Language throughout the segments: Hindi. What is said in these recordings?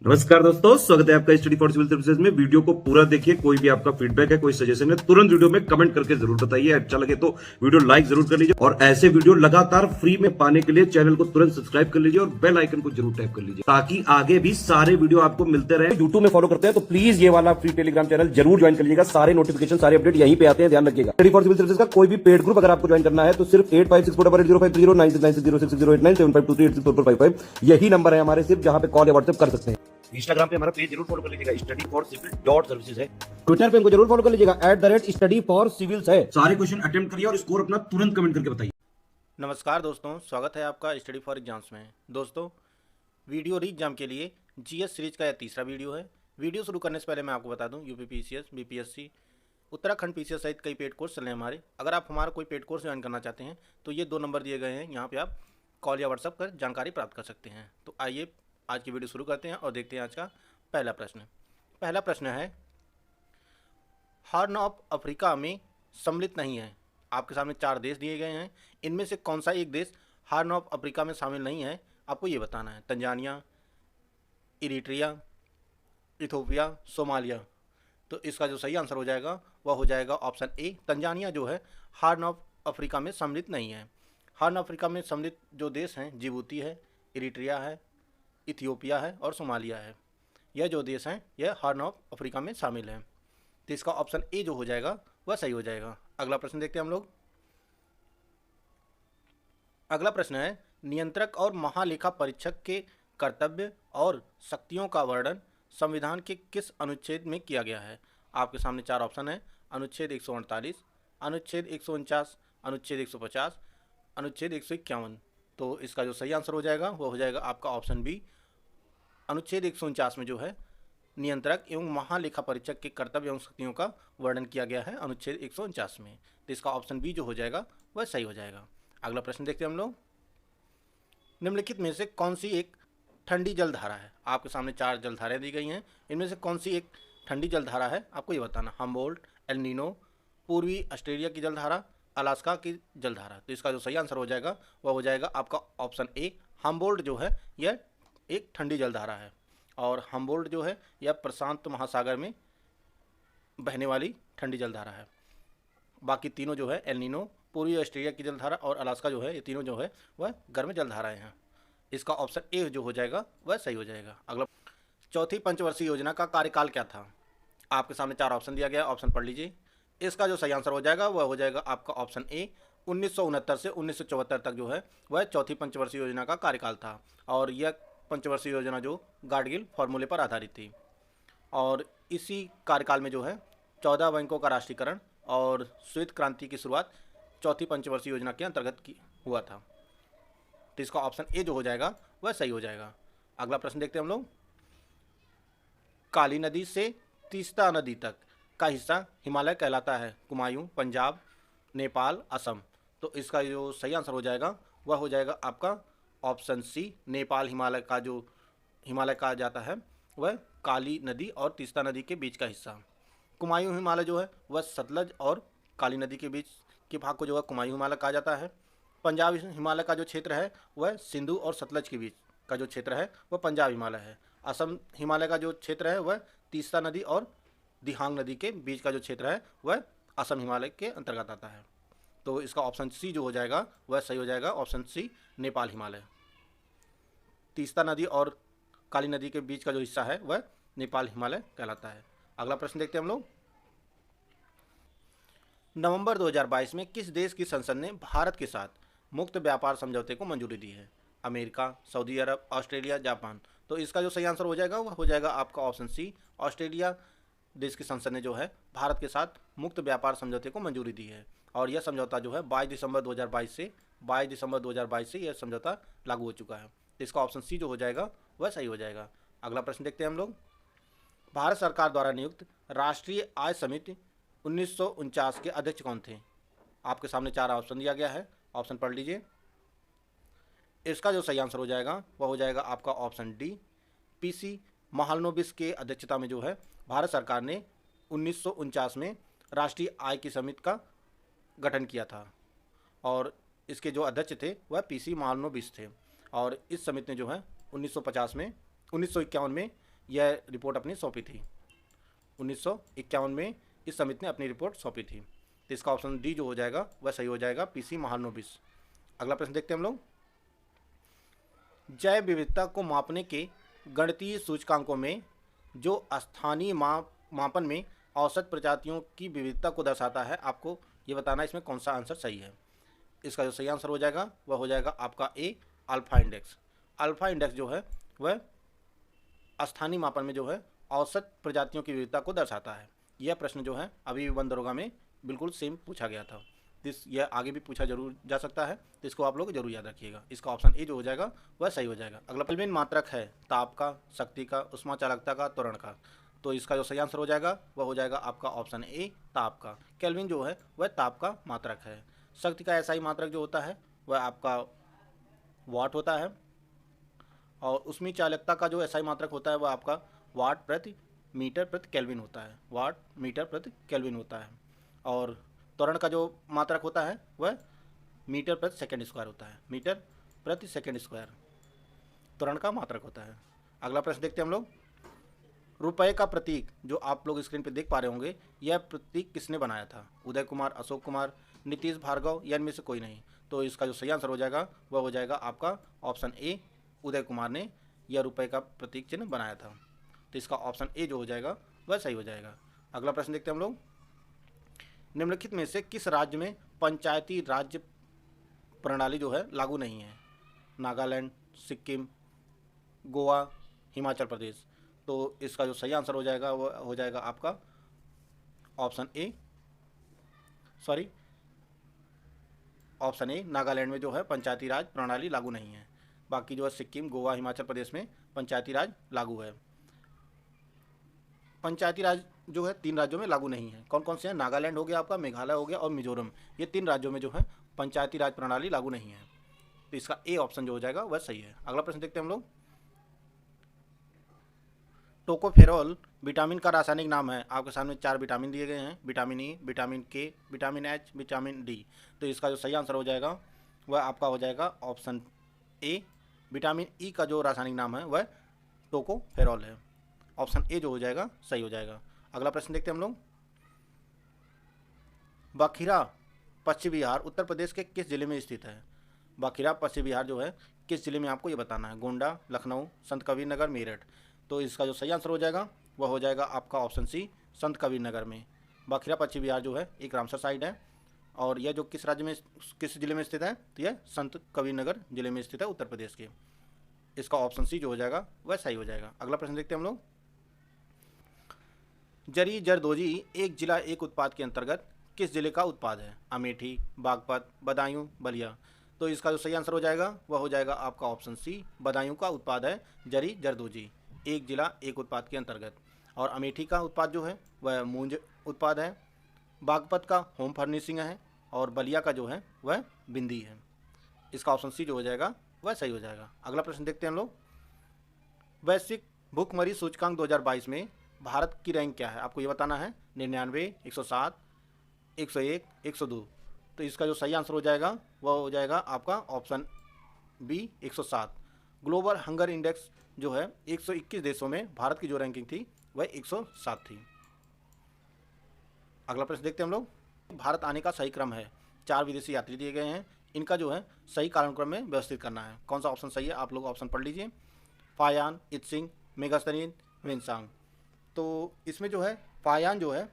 नमस्कार दोस्तों, स्वागत है आपका स्टडी फॉर सिविल सर्विसेज में। वीडियो को पूरा देखिए। कोई भी आपका फीडबैक है, कोई सजेशन है, तुरंत वीडियो में कमेंट करके जरूर बताइए। अच्छा लगे तो वीडियो लाइक जरूर कर लीजिए और ऐसे वीडियो लगातार फ्री में पाने के लिए चैनल को तुरंत सब्सक्राइब कर लीजिए और बेल आइकन को जरूर टैप कर लीजिए ताकि आगे भी सारे वीडियो आपको मिलते रहे। यूट्यूब में फॉलो करते हैं तो प्लीज ये वाला फ्री टेलीग्राम चैनल जरूर ज्वाइन कर लीजिएगा। सारे नोटिफिकेशन, सारे अपडेट यहीं पे आते हैं, ध्यान रखिएगा। स्टडी फॉर सिविल सर्विसेज का कोई भी पेड ग्रुप अगर आपको ज्वाइन करना है तो सिर्फ 856480530969608606089453864455 यही नंबर है हमारे, सिर्फ जहां पे कॉल या व्हाट्सएप कर सकते हैं। इंस्टाग्राम पे हमारा पेज जरूर फॉलो कर लीजिएगा, study for civil dot services है। ट्विटर पे हमको जरूर फॉलो कर लीजिएगा, @स्टडी फॉर सिविल्स है। सारे क्वेश्चन अटेम्प्ट करिए और स्कोर अपना तुरंत कमेंट करके बताइए। नमस्कार दोस्तों, स्वागत है आपका स्टडी फॉर एग्जाम्स में। दोस्तों, वीडियो री एग्जाम के लिए जीएस सीरीज का यह तीसरा वीडियो है। वीडियो शुरू करने से पहले मैं आपको बता दूं, UP PCS, BPSC, Uttarakhand PCS सहित कई पेड कोर्स चल रहे हैं हमारे। अगर आप हमारा कोई पेड कोर्स ज्वाइन करना चाहते हैं तो ये 2 नंबर दिए गए हैं, यहाँ पे आप कॉल या व्हाट्सअप कर जानकारी प्राप्त कर सकते हैं। तो आइए आज की वीडियो शुरू करते हैं और देखते हैं आज का पहला प्रश्न। पहला प्रश्न है, हॉर्न ऑफ अफ्रीका में सम्मिलित नहीं है। आपके सामने 4 देश दिए गए हैं, इनमें से कौन सा एक देश हॉर्न ऑफ अफ्रीका में शामिल नहीं है, आपको ये बताना है। Tanzania, Eritrea, Ethiopia, Somalia. तो इसका जो सही आंसर हो जाएगा वह हो जाएगा ऑप्शन ए, तंजानिया जो है हॉर्न ऑफ अफ्रीका में सम्मिलित नहीं है। हॉर्न अफ्रीका में सम्मिलित जो देश हैं जिबूती है, इरिट्रिया है, इथियोपिया है और सोमालिया है। यह जो देश हैं यह हॉर्न ऑफ अफ्रीका में शामिल हैं। तो इसका ऑप्शन ए जो हो जाएगा वह सही हो जाएगा। अगला प्रश्न देखते हैं हम लोग। अगला प्रश्न है, नियंत्रक और महालेखा परीक्षक के कर्तव्य और शक्तियों का वर्णन संविधान के किस अनुच्छेद में किया गया है। आपके सामने 4 ऑप्शन है, अनुच्छेद 148, अनुच्छेद 149, अनुच्छेद 150, अनुच्छेद 151। तो इसका जो सही आंसर हो जाएगा वह हो जाएगा आपका ऑप्शन बी, अनुच्छेद 149 में जो है नियंत्रक एवं महालेखा परीक्षक के कर्तव्य एवं शक्तियों का वर्णन किया गया है अनुच्छेद 149 में। तो इसका ऑप्शन बी जो हो जाएगा वह सही हो जाएगा। अगला प्रश्न देखते हैं हम लोग। निम्नलिखित में से कौन सी एक ठंडी जलधारा है। आपके सामने 4 जलधाराएं दी गई हैं, इनमें से कौन सी एक ठंडी जलधारा है आपको ये बताना। हम्बोल्ट, एल नीनो, पूर्वी ऑस्ट्रेलिया की जलधारा, अलास्का की जलधारा। तो इसका जो सही आंसर हो जाएगा वह हो जाएगा आपका ऑप्शन ए, हम्बोल्ट जो है यह एक ठंडी जलधारा है। और हम्बोल्ट जो है यह प्रशांत महासागर में बहने वाली ठंडी जलधारा है। बाकी तीनों जो है एल नीनो, पूर्वी ऑस्ट्रेलिया की जलधारा और अलास्का जो है, ये तीनों जो है वह गर्म जलधाराएं हैं। इसका ऑप्शन ए जो हो जाएगा वह सही हो जाएगा। अगला, चौथी पंचवर्षीय योजना का कार्यकाल क्या था। आपके सामने 4 ऑप्शन दिया गया, ऑप्शन पढ़ लीजिए। इसका जो सही आंसर हो जाएगा वह हो जाएगा आपका ऑप्शन ए, 1969 से 1974 तक जो है वह चौथी पंचवर्षीय योजना का कार्यकाल था। और यह पंचवर्षीय योजना जो गाडगिल फॉर्मूले पर आधारित थी। और इसी कार्यकाल में जो है 14 बैंकों का राष्ट्रीयकरण और श्वेत क्रांति की शुरुआत चौथी पंचवर्षीय योजना के अंतर्गत हुआ था। तो इसका ऑप्शन ए जो हो जाएगा वह सही हो जाएगा। अगला प्रश्न देखते हैं हम लोग। काली नदी से तीस्ता नदी तक का हिस्सा हिमालय कहलाता है। कुमायूं, पंजाब, नेपाल, असम। तो इसका जो सही आंसर हो जाएगा वह हो जाएगा आपका ऑप्शन सी, नेपाल। हिमालय कहा जाता है वह काली नदी और तीस्ता नदी के बीच का हिस्सा। कुमायूं हिमालय जो है वह सतलज और काली नदी के बीच के भाग को जो है कुमायूं हिमालय कहा जाता है। पंजाब हिमालय का जो क्षेत्र है वह सिंधु और सतलज के बीच का जो क्षेत्र है वह पंजाब हिमालय है। असम हिमालय का जो क्षेत्र है वह तीस्ता नदी और दिहांग नदी के बीच का जो क्षेत्र है वह असम हिमालय के अंतर्गत आता है। तो इसका ऑप्शन सी जो हो जाएगा वह सही हो जाएगा, ऑप्शन सी, नेपाल हिमालय। तीस्ता नदी और काली नदी के बीच का जो हिस्सा है वह नेपाल हिमालय कहलाता है। अगला प्रश्न देखते हैं हम लोग। नवंबर 2022 में किस देश की संसद ने भारत के साथ मुक्त व्यापार समझौते को मंजूरी दी है। अमेरिका, सऊदी अरब, ऑस्ट्रेलिया, जापान। तो इसका जो सही आंसर हो जाएगा वह हो जाएगा आपका ऑप्शन सी, ऑस्ट्रेलिया देश की संसद ने जो है भारत के साथ मुक्त व्यापार समझौते को मंजूरी दी है। और यह समझौता जो है 22 दिसंबर 2022 से यह समझौता लागू हो चुका है। तो इसका ऑप्शन सी जो हो जाएगा वह सही हो जाएगा। अगला प्रश्न देखते हैं हम लोग। भारत सरकार द्वारा नियुक्त राष्ट्रीय आय समिति 1949 के अध्यक्ष कौन थे। आपके सामने 4 ऑप्शन दिया गया है, ऑप्शन पढ़ लीजिए। इसका जो सही आंसर हो जाएगा वह हो जाएगा आपका ऑप्शन डी, पीसी महालनोबिस के अध्यक्षता में जो है भारत सरकार ने 1949 में राष्ट्रीय आय की समिति का गठन किया था। और इसके जो अध्यक्ष थे वह पीसी महालनोबिस थे। और इस समिति ने जो है 1951 में यह रिपोर्ट अपनी सौंपी थी। 1951 में इस समिति ने अपनी रिपोर्ट सौंपी थी। तो इसका ऑप्शन डी जो हो जाएगा वह सही हो जाएगा, पीसी महालनोबिस। अगला प्रश्न देखते हैं हम लोग। जैव विविधता को मापने के गणितीय सूचकांकों में जो स्थानीय मापन में औसत प्रजातियों की विविधता को दर्शाता है, आपको ये बताना है इसमें कौन सा आंसर सही है। इसका जो सही आंसर हो जाएगा वह हो जाएगा आपका ए, अल्फा इंडेक्स। अल्फा इंडेक्स जो है वह स्थानीय मापन में जो है औसत प्रजातियों की विविधता को दर्शाता है। यह प्रश्न जो है अभी वन दरोगा में बिल्कुल सेम पूछा गया था। यह आगे भी पूछा जरूर जा सकता है, तो इसको आप लोग जरूर याद रखिएगा। इसका ऑप्शन ए जो हो जाएगा वह सही हो जाएगा। अगला केल्विन मात्रक है ताप का, शक्ति का, उष्मा चालकता का, त्वरण का। तो इसका जो सही आंसर हो जाएगा वह हो जाएगा आपका ऑप्शन ए, ताप का। केल्विन जो है वह ताप का मात्रक है। शक्ति का एसआई मात्रक जो होता है वह आपका वाट होता है, और उष्मी चालकता का जो एसआई मात्रक होता है वह आपका वाट प्रति मीटर प्रति केल्विन होता है, वाट मीटर प्रति केल्विन होता है। और त्वरण का जो मात्रक होता है वह मीटर प्रति सेकंड स्क्वायर होता है, मीटर प्रति सेकंड स्क्वायर त्वरण का मात्रक होता है। अगला प्रश्न देखते हैं हम लोग। रुपए का प्रतीक जो आप लोग स्क्रीन पर देख पा रहे होंगे, यह प्रतीक किसने बनाया था? उदय कुमार, अशोक कुमार, नीतीश भार्गव या इनमें से कोई नहीं। तो इसका जो सही आंसर हो जाएगा वह हो जाएगा आपका ऑप्शन ए, उदय कुमार ने यह रुपए का प्रतीक चिन्ह बनाया था। तो इसका ऑप्शन ए जो हो जाएगा वह सही हो जाएगा। अगला प्रश्न देखते हैं हम लोग। निम्नलिखित में से किस राज्य में पंचायती राज्य प्रणाली जो है लागू नहीं है? नागालैंड, सिक्किम, गोवा, हिमाचल प्रदेश। तो इसका जो सही आंसर हो जाएगा वह हो जाएगा आपका option A, option A, Nagaland में जो है पंचायती राज प्रणाली लागू नहीं है। बाकी जो है सिक्किम, गोवा, हिमाचल प्रदेश में पंचायती राज लागू है। पंचायती राज जो है 3 राज्यों में लागू नहीं है। कौन कौन से हैं? नागालैंड हो गया आपका, मेघालय हो गया और मिजोरम। ये 3 राज्यों में जो है पंचायती राज प्रणाली लागू नहीं है। तो इसका ए ऑप्शन जो हो जाएगा वह सही है। अगला प्रश्न देखते हैं हम लोग। टोकोफेरोल विटामिन का रासायनिक नाम है। आपके सामने 4 विटामिन दिए गए हैं, विटामिन ई, विटामिन के, विटामिन एच, विटामिन डी। तो इसका जो सही आंसर हो जाएगा वह आपका हो जाएगा ऑप्शन ए, विटामिन ई का जो रासायनिक नाम है वह टोकोफेरोल है। ऑप्शन ए जो हो जाएगा सही हो जाएगा। अगला प्रश्न देखते हैं हम लोग। बखिरा पश्चिम बिहार उत्तर प्रदेश के किस जिले में स्थित है? बखिरा पश्चिम बिहार जो है किस जिले में, आपको ये बताना है। गोंडा, लखनऊ, संत कबीर नगर, मेरठ। तो इसका जो सही आंसर हो जाएगा वह हो जाएगा आपका ऑप्शन सी, संत कबीर नगर में। बखिरा पश्चिम बिहार जो है एक रामसर साइड है, और यह जो किस राज्य में, किस जिले में स्थित है? तो यह संत कबीर नगर जिले में स्थित है, उत्तर प्रदेश के। इसका ऑप्शन सी जो हो जाएगा वह सही हो जाएगा। अगला प्रश्न देखते हैं हम लोग। जरी जरदोजी एक जिला एक उत्पाद के अंतर्गत किस जिले का उत्पाद है? अमेठी, बागपत, बदायूं, बलिया। तो इसका जो सही आंसर हो जाएगा वह हो जाएगा आपका ऑप्शन सी, बदायूं का उत्पाद है जरी जरदोजी, एक जिला एक उत्पाद के अंतर्गत। और अमेठी का उत्पाद जो है वह मूंज उत्पाद है, बागपत का होम फर्निशिंग है, और बलिया का जो है वह बिंदी है। इसका ऑप्शन सी जो हो जाएगा वह सही हो जाएगा। अगला प्रश्न देखते हैं हम लोग। वैश्विक भूखमरी सूचकांक 2022 में भारत की रैंक क्या है? आपको ये बताना है। 99, 107, 101, 102। तो इसका जो सही आंसर हो जाएगा वह हो जाएगा आपका option B, 107। Global hunger index जो है 121 देशों में भारत की जो रैंकिंग थी वह 107 थी। अगला प्रश्न देखते हैं हम लोग। भारत आने का सही क्रम है। 4 विदेशी यात्री दिए गए हैं, इनका जो है सही कालक्रम में व्यवस्थित करना है। कौन सा ऑप्शन सही है? आप लोग ऑप्शन पढ़ लीजिए। Fa Hien, I Tsing, Megasthenes, Hiuen Tsang. तो इसमें जो है फायान जो है,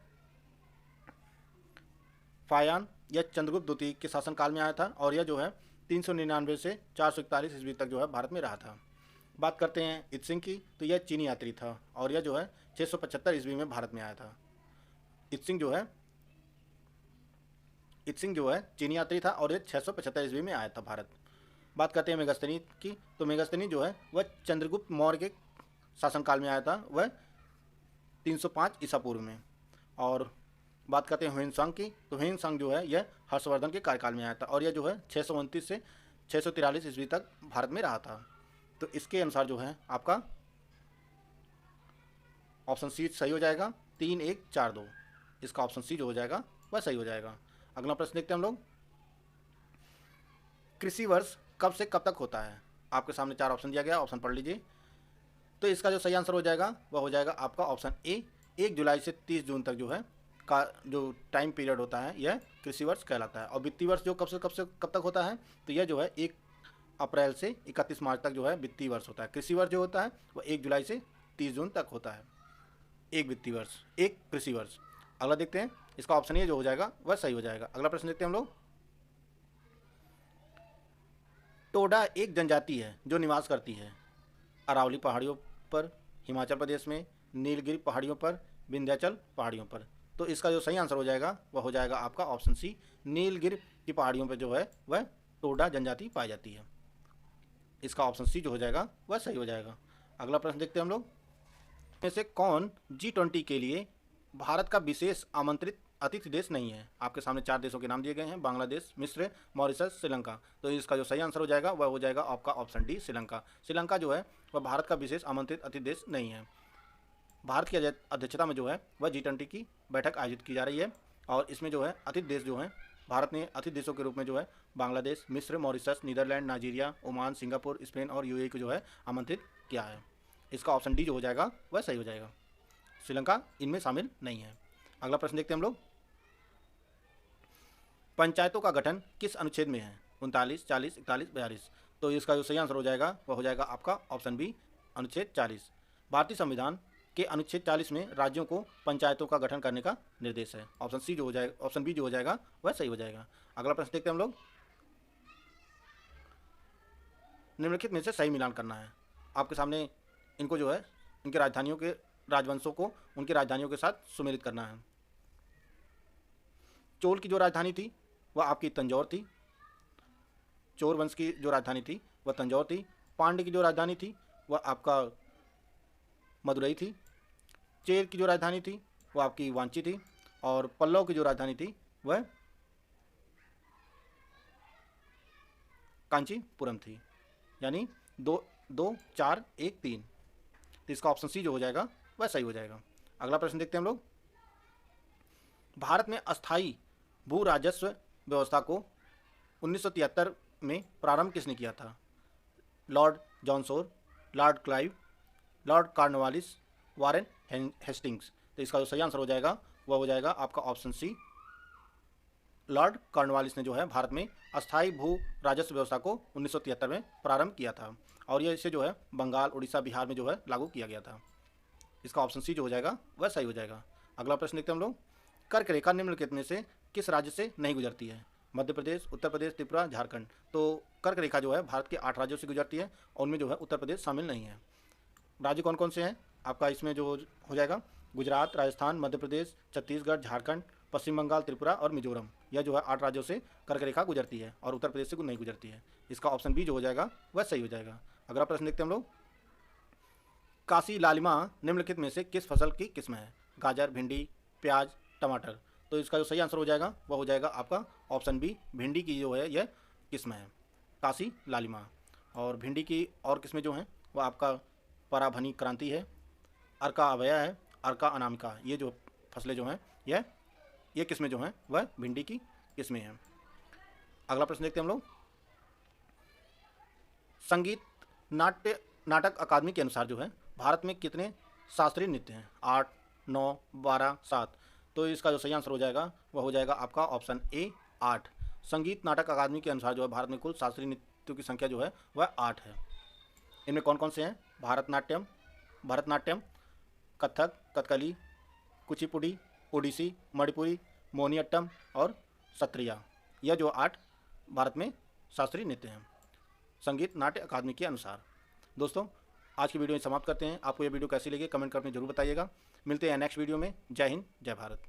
फायान यह चंद्रगुप्त द्वितीय के शासनकाल में आया था, और यह जो है 399 से 441 ईस्वी तक जो है भारत में रहा था। बात करते हैं इत्सिंग की, तो यह चीनी यात्री था, और यह जो है 675 ईस्वी में भारत में आया था। इत्सिंग जो है चीनी यात्री था, और यह 675 ईस्वी में आया था भारत। बात करते हैं मेगास्तनी की, तो मेगास्तनी जो है वह चंद्रगुप्त मौर्य के शासनकाल में आया था, वह 305 ईसा पूर्व में। और बात करते हैं ह्वेनसांग की, तो ह्वेनसांग जो है यह हर्षवर्धन के कार्यकाल में आया था, और यह जो है 629 से 643 ईस्वी तक भारत में रहा था। तो इसके अनुसार जो है आपका ऑप्शन सी सही हो जाएगा, 3142। इसका ऑप्शन सी जो हो जाएगा वह सही हो जाएगा। अगला प्रश्न देखते हैं हम लोग। कृषि वर्ष कब से कब तक होता है? आपके सामने 4 ऑप्शन दिया गया, ऑप्शन पढ़ लीजिए। तो इसका जो सही आंसर हो जाएगा वह हो जाएगा आपका ऑप्शन ए। 1 जुलाई से 30 जून तक जो है का जो टाइम पीरियड होता है यह कृषि वर्ष कहलाता है। और वित्तीय वर्ष जो कब तक होता है, तो यह जो है 1 अप्रैल से 31 मार्च तक जो है वित्तीय वर्ष होता है। कृषि वर्ष जो होता है वह 1 जुलाई से 30 जून तक होता है। एक वित्तीय वर्ष, एक कृषि वर्ष। अगला देखते हैं, इसका ऑप्शन ए जो हो जाएगा वह सही हो जाएगा। अगला प्रश्न देखते हैं हम लोग। टोडा एक जनजाति है जो निवास करती है अरावली पहाड़ियों पर, हिमाचल प्रदेश में, नीलगिरी पहाड़ियों पर, विंध्याचल पहाड़ियों पर। तो इसका जो सही आंसर हो जाएगा वह हो जाएगा आपका ऑप्शन सी। नीलगिरी की पहाड़ियों पर जो है वह टोडा जनजाति पाई जाती है। इसका ऑप्शन सी जो हो जाएगा वह सही हो जाएगा। अगला प्रश्न देखते हैं हम लोग। में से कौन G20 के लिए भारत का विशेष आमंत्रित अतिथि देश नहीं है? आपके सामने 4 देशों के नाम दिए गए हैं, बांग्लादेश, मिस्र, मॉरिशस, श्रीलंका। तो इसका जो सही आंसर हो जाएगा वह हो जाएगा आपका ऑप्शन डी, श्रीलंका। श्रीलंका जो है वह भारत का विशेष आमंत्रित अतिथि देश नहीं है। भारत की अध्यक्षता में जो है वह G20 की बैठक आयोजित की जा रही है और इसमें जो है अतिथि देश जो हैं, भारत ने अतिथि देशों के रूप में जो है बांग्लादेश, मिस्र, Mauritius, Netherlands, Nigeria, Oman, Singapore, Spain और UAE को जो है आमंत्रित किया है। इसका ऑप्शन डी जो हो जाएगा वह सही हो जाएगा। श्रीलंका इनमें शामिल नहीं है। अगला प्रश्न देखते हैं हम लोग। पंचायतों का गठन किस अनुच्छेद में है? 39, 40, 41, 42। तो इसका जो सही आंसर हो जाएगा वह हो जाएगा आपका ऑप्शन बी, अनुच्छेद 40। भारतीय संविधान के अनुच्छेद 40 में राज्यों को पंचायतों का गठन करने का निर्देश है। ऑप्शन सी जो हो जाएगा, ऑप्शन बी जो हो जाएगा वह सही हो जाएगा। अगला प्रश्न देखते हैं हम लोग। निम्नलिखित में से सही मिलान करना है। आपके सामने इनको जो है इनके राजधानियों के राजवंशों को उनकी राजधानियों के साथ सुमेलित करना है। चोल की जो राजधानी थी वह आपकी तंजौर थी। चोर वंश की जो राजधानी थी वह तंजौर थी। पांड्य की जो राजधानी थी वह आपका मदुरई थी। चेर की जो राजधानी थी वह आपकी वांची थी। और पल्लव की जो राजधानी थी वह कांचीपुरम थी। यानी 2, 2, 4, 1, 3। तो इसका ऑप्शन सी जो हो जाएगा वह सही हो जाएगा। अगला प्रश्न देखते हैं हम लोग। भारत में अस्थायी भू राजस्व व्यवस्था को 1973 में प्रारंभ किसने किया था? Lord John Shore, Lord Clive, Lord Cornwallis, Warren Hastings. तो इसका जो सही आंसर हो जाएगा वह हो जाएगा आपका ऑप्शन सी। लॉर्ड कॉर्नवालिस ने जो है भारत में अस्थायी भू राजस्व व्यवस्था को 1973 में प्रारंभ किया था और यह इसे जो है बंगाल, उड़ीसा, बिहार में जो है लागू किया गया था। इसका ऑप्शन सी जो हो जाएगा वह सही हो जाएगा। अगला प्रश्न देखते हैं हम लोग। कर्क रेखा निम्नलिखित में से किस राज्य से नहीं गुजरती है? मध्य प्रदेश, उत्तर प्रदेश, त्रिपुरा, झारखंड। तो कर्क रेखा जो है भारत के 8 राज्यों से गुजरती है और उनमें जो है उत्तर प्रदेश शामिल नहीं है। राज्य कौन कौन से हैं? आपका इसमें जो हो जाएगा गुजरात, राजस्थान, मध्य प्रदेश, छत्तीसगढ़, झारखंड, पश्चिम बंगाल, त्रिपुरा और मिजोरम। यह जो है 8 राज्यों से कर्क रेखा गुजरती है और उत्तर प्रदेश से नहीं गुजरती है। इसका ऑप्शन बी जो हो जाएगा वह सही हो जाएगा। अगला प्रश्न देखते हैं हम लोग। काशी लालिमा निम्नलिखित में से किस फसल की किस्म है? गाजर, भिंडी, प्याज, टमाटर। तो इसका जो सही आंसर हो जाएगा वह हो जाएगा आपका ऑप्शन बी, भिंडी की जो है यह किस्म है काशी लालिमा। और भिंडी की और किस्में जो हैं वह आपका पराभनी क्रांति है, अर्का अभया है, अर्का अनामिका। ये जो फसलें जो हैं ये किस्में जो हैं वह भिंडी की किस्में हैं। अगला प्रश्न देखते हैं हम लोग। संगीत नाटक अकादमी के अनुसार जो है भारत में कितने शास्त्रीय नृत्य हैं? 8, 9, 12, 7। तो इसका जो सही आंसर हो जाएगा वह हो जाएगा आपका ऑप्शन ए, 8। संगीत नाटक अकादमी के अनुसार जो है भारत में कुल शास्त्रीय नृत्यों की संख्या जो है वह 8 है। इनमें कौन कौन से हैं? भरतनाट्यम, कथक, कथकली, कुचिपुड़ी, ओडिसी, मणिपुरी, मोहिनीअट्टम और सत्रिया। यह जो 8 भारत में शास्त्रीय नृत्य हैं संगीत नाट्य अकादमी के अनुसार। दोस्तों आज की वीडियो में समाप्त करते हैं। आपको यह वीडियो कैसी लगी कमेंट करके जरूर बताइएगा। मिलते हैं नेक्स्ट वीडियो में। जय हिंद, जय भारत।